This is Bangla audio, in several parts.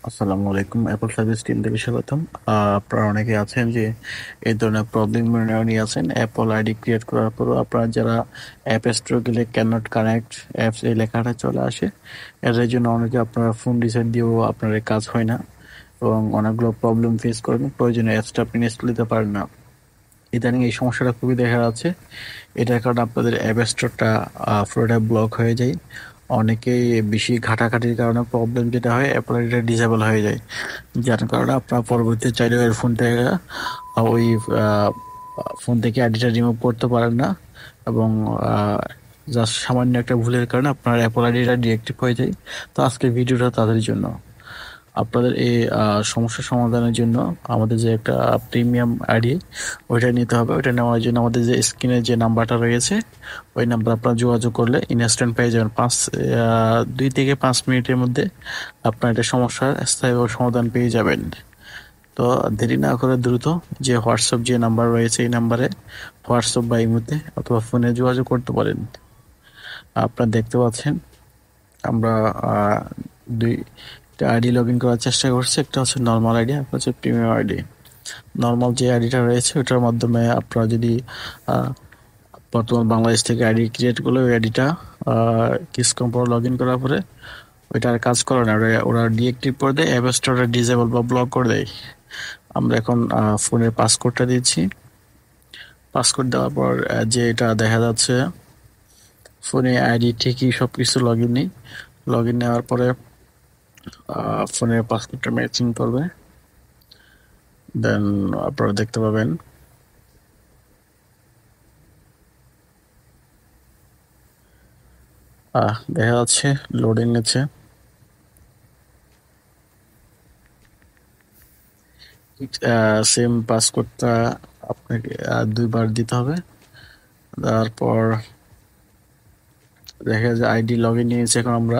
আসসালামু আলাইকুম, অ্যাপল সার্ভিস টিম থেকে স্বাগতম। আপনারা অনেকে আছেন যে এই ধরনের প্রবলেম নিয়ে আছেন। অ্যাপল আইডি ক্রিয়েট করার পরও আপনারা যারা অ্যাপ স্টোর গেলে ক্যান নট কানেক্ট অ্যাপস এই লেখাটা চলে আসে, এর জন্য অনেকে আপনারা ফোন রিসেট দিয়েও আপনার এই কাজ হয় না এবং অনেকগুলো প্রবলেম ফেস করেন, প্রয়োজনীয় অ্যাপসটা আপনি ইনস্টল দিতে পারেন না। ইদানিং এই সমস্যাটা খুবই দেখা যাচ্ছে। এটার কারণে আপনাদের অ্যাপ স্টোরটা পুরোটা ব্লক হয়ে যায়। অনেকেই বেশি ঘাটাঘাটির কারণে প্রবলেম যেটা হয়, অ্যাপল আইডিটা ডিসেবল হয়ে যায়, যার কারণে আপনার পরবর্তীতে চাইলে ওই ফোন থেকে ওই ফোন থেকে আইডিটা রিমুভ করতে পারেন না এবং জাস্ট সামান্য একটা ভুলের কারণে আপনার অ্যাপল আইডিটা ডিঅ্যাক্টিভ হয়ে যায়। তো আজকের ভিডিওটা তাদের জন্য। আপনাদের এই সমস্যা সমাধানের জন্য আমাদের যে একটা প্রিমিয়াম আইডি ওইটা নিতে হবে। ওইটা নেওয়ার জন্য আমাদের যে স্ক্রিনে যে নাম্বারটা রয়েছে ওই নাম্বার আপনারা যোগাযোগ করলে ইনস্ট্যান্ট পেয়ে যাবেন। 2 থেকে 5 মিনিটের মধ্যে আপনার এটা সমস্যার স্থায়ী সমাধান পেয়ে যাবেন। তো দেরি না করে দ্রুত যে হোয়াটসঅ্যাপ যে নাম্বার রয়েছে এই নাম্বারে হোয়াটসঅ্যাপ বা ইমোতে অথবা ফোনে যোগাযোগ করতে পারেন। আপনারা দেখতে পাচ্ছেন আমরা দুইটা আইডি লগ ইন করার চেষ্টা করছি। একটা হচ্ছে নর্মাল আইডি, একটা হচ্ছে প্রিমিয়াম আইডি। নর্মাল যে আইডিটা রয়েছে ওটার মাধ্যমে আপনারা যদি বর্তমান বাংলাদেশ থেকে আইডি ক্রিয়েট করলে ওই আইডিটা কিছুক্ষণ পর লগ ইন করার পরে ওইটা আর কাজ করে না, ওরা ডিএক্টিভ করে দেয়, অ্যাপ স্টোরটা ডিসেবল বা ব্লক করে দেয়। আমরা এখন ফোনের পাসকোডটা দিচ্ছি। পাসকোড দেওয়ার পর যে এটা দেখা যাচ্ছে ফোনে আইডি ঠিকই সব কিছু লগ ইন নেই। লগ ইন নেওয়ার পরে ফোনের পাসকোডটা ম্যাচিং করবে, দেন আপনারা দেখতে পাবেন দেখা যাচ্ছে লোডিং নিচ্ছে। সেম পাসকোডটা আপনাকে 2বার দিতে হবে। তারপর দেখা যায় আইডি লগ ইন নিয়েছে। এখন আমরা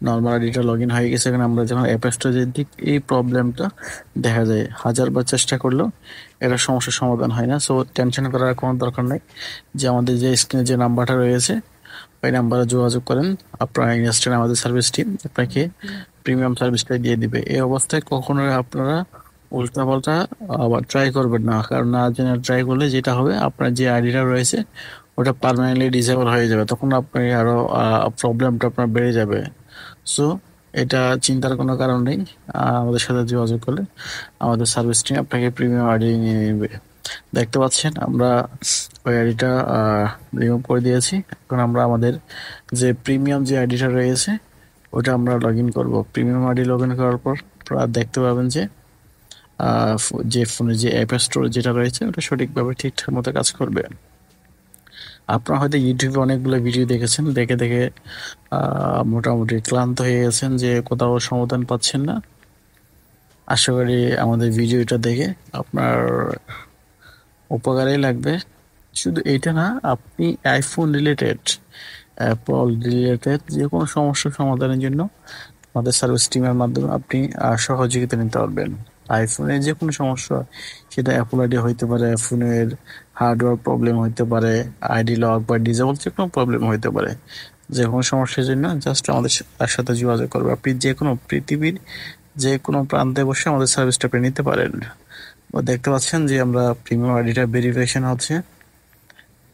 নর্মাল আইডিটা লগ ইন হয়ে গেছে। এখন আমরা যখন অ্যাপ স্টোরের দিক এই প্রবলেমটা দেখা যায় 1000বার চেষ্টা করলেও এটা সমস্যার সমাধান হয় না। সো টেনশন করার কোনো দরকার নেই। যে আমাদের যে স্ক্রিনে যে নাম্বারটা রয়েছে ওই নাম্বারে যোগাযোগ করেন, আপনার ইনস্ট্যান্ট আমাদের সার্ভিস টিম আপনাকে প্রিমিয়াম সার্ভিসটা দিয়ে দিবে। এই অবস্থায় কখনোই আপনারা উল্টাপাল্টা আবার ট্রাই করবেন না, কারণ না জেনে ট্রাই করলে যেটা হবে আপনার যে আইডিটা রয়েছে ওটা পার্মানেন্টলি ডিসেবল হয়ে যাবে, তখন আপনি আরো প্রবলেমটা আপনার বেড়ে যাবে। সো এটা চিন্তার কোনো কারণ নেই। আমাদের সাথে যোগাযোগ করলে আমাদের সার্ভিস টিম আপনাকে প্রিমিয়াম আইডি নিয়ে নেবে। দেখতে পাচ্ছেন আমরা ওই আইডিটা রিমুভ করে দিয়েছি। এখন আমরা আমাদের যে প্রিমিয়াম যে আইডিটা রয়েছে ওটা আমরা লগ ইন করবো। প্রিমিয়াম আইডি লগ ইন করার পর আপনারা দেখতে পাবেন যে যে ফোনে যে অ্যাপ স্টোর যেটা রয়েছে ওটা সঠিকভাবে ঠিকঠাক মতো কাজ করবে। আপনারা হয়তো ইউটিউবে অনেকগুলো ভিডিও দেখেছেন, দেখে দেখে মোটামুটি ক্লান্ত হয়ে গেছেন যে কোথাও সমাধান পাচ্ছেন না। আশা করি আমাদের ভিডিওটা দেখে আপনার উপকারেই লাগবে। শুধু এইটা না, আপনি আইফোন রিলেটেড, অ্যাপল রিলেটেড যে কোনো সমস্যার সমাধানের জন্য আমাদের সার্ভিস টিমের মাধ্যমে আপনি সহযোগিতা নিতে পারবেন। আইফোনের যে কোনো সমস্যা, সেটা অ্যাপল আইডি হইতে পারে, ফোনের হার্ডওয়্যার প্রবলেম হইতে পারে, আইডি লক বা ডিসেবল যে কোনো প্রবলেম হইতে পারে। যে কোনো সমস্যার জন্য জাস্ট আমাদের তার সাথে যোগাযোগ করবে। আপনি যে কোনো পৃথিবীর যে কোনো প্রান্তে বসে আমাদের সার্ভিসটা আপনি নিতে পারেন। দেখতে পাচ্ছেন যে আমরা প্রিমিয়াম আইডিটা ভেরিফিকেশন হচ্ছে,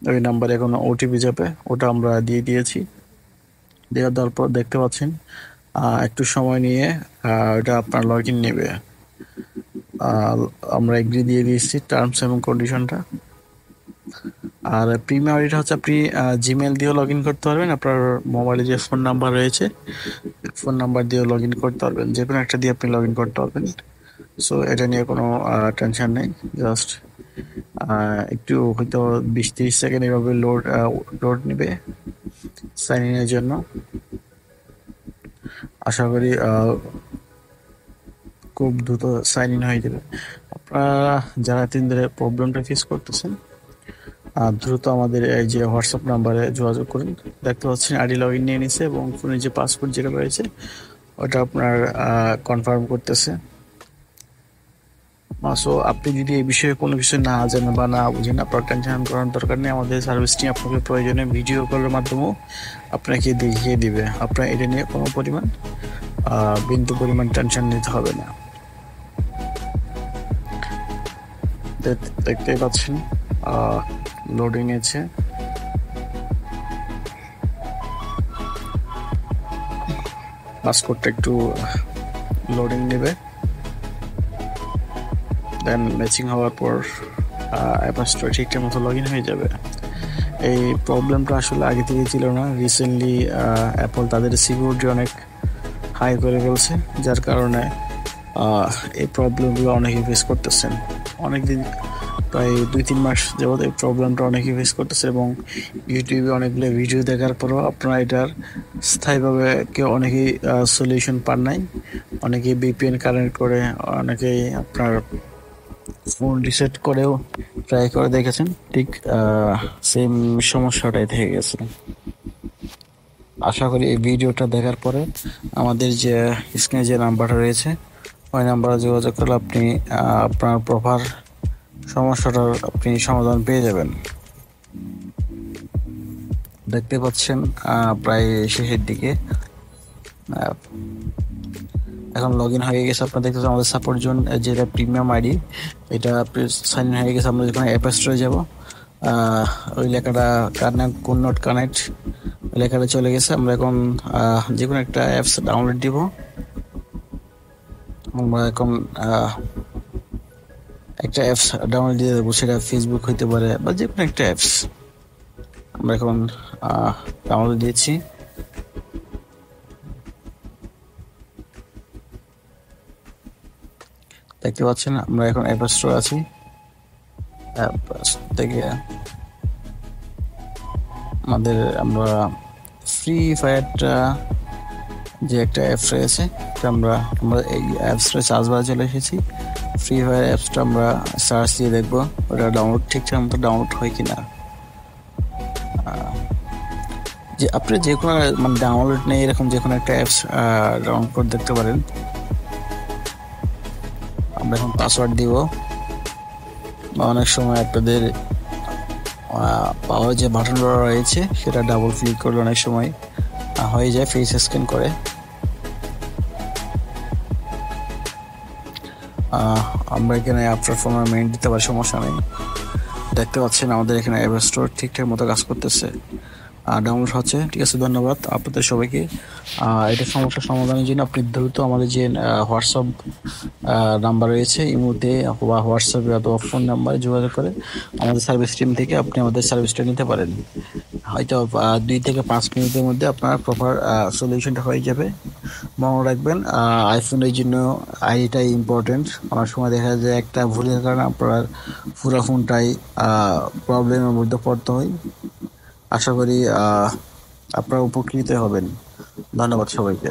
ওই নাম্বারে এখন ওটিপি যাবে, ওটা আমরা দিয়ে দিয়েছি। দেওয়ার পর দেখতে পাচ্ছেন একটু সময় নিয়ে ওটা আপনার লগ ইন নেবে। আমরা এগ্রি দিয়ে দিয়েছি টার্মস এবং কন্ডিশনটা। আর প্রিমিয়াম আইডিটা হচ্ছে আপনি জিমেল দিয়েও লগ ইন করতে পারবেন, আপনার মোবাইলে যে ফোন নাম্বার রয়েছে ফোন নাম্বার দিয়েও লগ ইন করতে পারবেন, যে কোনো একটা দিয়ে আপনি লগ ইন করতে পারবেন। সো এটা নিয়ে কোনো টেনশন নেই। জাস্ট একটু হয়তো 20-30 সেকেন্ড এভাবে লোড নেবে সাইন ইনের জন্য। আশা করি খুব দ্রুত সাইন ইন হয়ে যাবে। আপনারা যারা এতদিন ধরে প্রবলেমটা ফেস করতেছেন দ্রুত আমাদের এই যে হোয়াটসঅ্যাপ নাম্বারে যোগাযোগ করুন। দেখতে পাচ্ছেন আইডি লগ ইন নিয়ে নিছে এবং ফোনের যে পাসওয়ার্ড যেটা রয়েছে ওটা আপনার কনফার্ম করতেছে। সো আপনি যদি এই বিষয়ে কোনো কিছু না জানেন বা না বুঝেন, আপনার টেনশন করার দরকার নেই। আমাদের সার্ভিস টিম আপনাকে প্রয়োজনে ভিডিও কলের মাধ্যমেও আপনাকে দেখিয়ে দিবে। আপনার এটা নিয়ে কোনো পরিমাণ বিন্দু পরিমাণ টেনশন নিতে হবে না। দেখতেই পাচ্ছেন লোডিং নিয়েছে। পাসপোর্টটা একটু লোডিং নেবে, দেন ম্যাচিং হওয়ার পর অ্যাপ স্টোরে ঠিকঠাক মতো লগ ইন হয়ে যাবে। এই প্রবলেমটা আসলে আগে থেকে ছিল না, রিসেন্টলি অ্যাপল তাদের সিকিউরিটি অনেক হাই করে ফেলছে, যার কারণে এই প্রবলেমগুলো অনেকে ফেস করতেছেন। অনেকদিন প্রায় 2-3 মাস যাবত এই প্রবলেমটা অনেকে ফেস করতেছে, এবং ইউটিউবে অনেকগুলো ভিডিও দেখার পরও আপনারা এটার স্থায়ীভাবে কেউ অনেকেই সলিউশন পান নাই। অনেকেই ভিপিএন কানেক্ট করে, অনেকেই আপনার ফোন রিসেট করেও ট্রাই করে দেখেছেন, ঠিক সেম সমস্যাটাই থেকে গেছে। আশা করি এই ভিডিওটা দেখার পরে আমাদের যে স্ক্রিনে যে নাম্বারটা রয়েছে ওই নাম্বারে যোগাযোগ করলে আপনি আপনার প্রপার সমস্যাটার আপনি সমাধান পেয়ে যাবেন। দেখতে পাচ্ছেন প্রায় শেষের দিকে এখন লগ ইন হয়ে গেছে। আপনারা দেখতেছেন আমাদের সাপোর্ট জোন যেটা প্রিমিয়াম আইডি, এটা সাইন ইন হয়ে গেছে। আমরা যখন অ্যাপ স্টোরে যাবো ওই লেখাটা কোন নট কানেক্ট লেখাটা চলে গেছে। আমরা এখন যে কোনো একটা অ্যাপস ডাউনলোড দিব। আমরা এখন একটা অ্যাপস ডাউনলোড দিয়ে দেবো, সেটা ফেসবুক হইতে পারে বা যে কোনো একটা অ্যাপস। আমরা এখন ডাউনলোড দিয়েছি। দেখতে পাচ্ছেন আমরা এখন অ্যাপ স্টোর আছি। অ্যাপ থেকে আমরা ফ্রি ফায়ারটা যে একটা অ্যাপস রয়েছে আমরা এই অ্যাপসটা সার্চ বারে চলে এসেছি। ফ্রি ফায়ার অ্যাপসটা আমরা সার্চ দিয়ে দেখবো ওটা ডাউনলোড ঠিকঠাক মতো ডাউনলোড হয় কিনা। যে আপনি যে কোনো মানে ডাউনলোড নেই এরকম যে কোনো একটা অ্যাপস ডাউনলোড করে দেখতে পারেন। আমরা এখন পাসওয়ার্ড দিব। অনেক সময় আপনাদের পাওয়ার যে বাটনটা রয়েছে সেটা ডাবল ক্লিক করলে অনেক সময় হয়ে যায় ফেস স্ক্যান করে। আমরা এখানে আপনার ফোন মেইন দিতে পারি, সমস্যা নেই। দেখতে পাচ্ছেন আমাদের এখানে অ্যাপ স্টোর ঠিকঠাক মতো কাজ করতেছে, ডাউনলোড হচ্ছে। ঠিক আছে, ধন্যবাদ আপনাদের সবাইকে। এটা সমস্যার সমাধানের জন্য আপনি দ্রুত আমাদের যে হোয়াটসঅ্যাপ নাম্বার রয়েছে ইমোতে বা হোয়াটসঅ্যাপে অথবা ফোন নাম্বারে যোগাযোগ করে আমাদের সার্ভিস টিম থেকে আপনি আমাদের সার্ভিসটা নিতে পারেন। হয়তো 2 থেকে 5 মিনিটের মধ্যে আপনার প্রপার সলিউশনটা হয়ে যাবে। মনে রাখবেন আইফোনের জন্য আইডিটাই ইম্পর্টেন্ট। অনেক সময় দেখা যায় একটা ভুলের কারণে আপনার পুরো ফোনটাই প্রবলেমের মধ্যে পড়তে হয়। আশা করি আপনারা উপকৃত হবেন। ধন্যবাদ সবাইকে।